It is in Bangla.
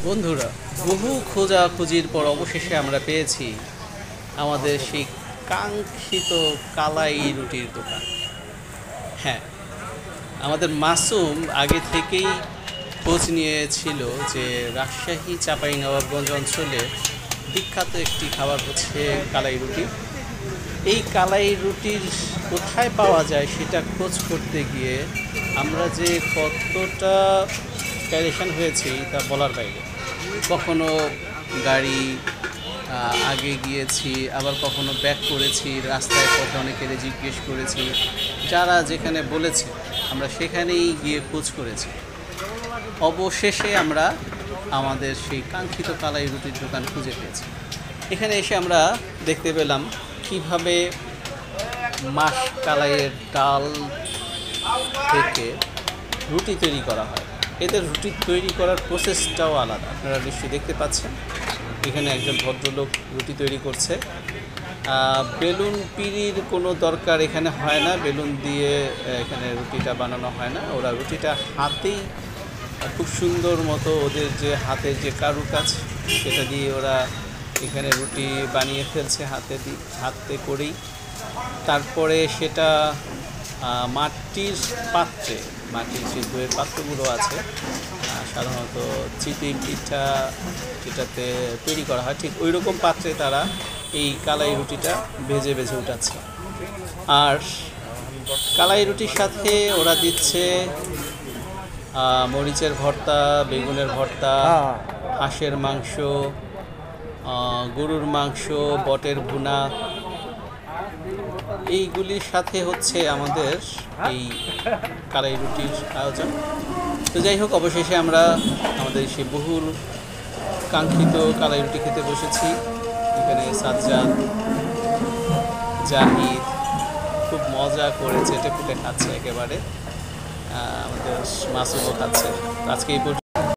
বন্ধুরা, বহু খোঁজাখুঁজির পর অবশেষে আমরা পেয়েছি আমাদের সেই কাঙ্ক্ষিত কালাই রুটির দোকান। হ্যাঁ, আমাদের মাসুম আগে থেকেই খোঁজ নিয়েছিল যে রাজশাহী চাঁপাইনবাবগঞ্জ অঞ্চলে বিখ্যাত একটি খাবার হচ্ছে কালাই রুটি। এই কালাই রুটির কোথায় পাওয়া যায় সেটা খোঁজ করতে গিয়ে আমরা যে কতটা প্যারেশান হয়েছি তা বলার বাইরে। কখনো গাড়ি আগে গিয়েছি, আবার কখনো ব্যাক করেছি, রাস্তায় পথে অনেকের জিজ্ঞেস করেছি, যারা যেখানে বলেছে আমরা সেখানেই গিয়ে খোঁজ করেছি। অবশেষে আমরা আমাদের সেই কাঙ্ক্ষিত কালাই রুটির দোকান খুঁজে পেয়েছি। এখানে এসে আমরা দেখতে পেলাম কীভাবে মাস কালাইয়ের ডাল থেকে রুটি তৈরি করা হয়। এদের রুটি তৈরি করার প্রসেসটাও আলাদা, আপনারা নিশ্চয়ই দেখতে পাচ্ছেন। এখানে একজন ভদ্রলোক রুটি তৈরি করছে। বেলুন পিঁড়ির কোনো দরকার এখানে হয় না, বেলুন দিয়ে এখানে রুটিটা বানানো হয় না। ওরা রুটিটা হাতেই খুব সুন্দর মতো, ওদের যে হাতের যে কারুকাজ সেটা দিয়ে ওরা এখানে রুটি বানিয়ে ফেলছে হাতে করেই। তারপরে সেটা মাটির পাত্রে, মাটির যে দইয়ের পাত্রগুলো আছে, সাধারণত চিতই পিঠা যেটাতে তৈরি করা হয় ঠিক ওই রকম পাত্রে তারা এই কালাই রুটিটা ভেজে ভেজে উঠাচ্ছে। আর কালাই রুটির সাথে ওরা দিচ্ছে মরিচের ভর্তা, বেগুনের ভর্তা, হাঁসের মাংস, গরুর মাংস, বটের ভুনা। এইগুলির সাথে হচ্ছে আমাদের এই কালাই রুটির আয়োজন। তো যাই হোক, অবশেষে আমরা আমাদের সেই বহুল কাঙ্ক্ষিত কালাই রুটি খেতে বসেছি। এখানে সাজ্জাদ, জাহিদ খুব মজা করে চেটে পুটে খাচ্ছে একেবারে। আমাদের মাসুমও খাচ্ছে। আজকে এই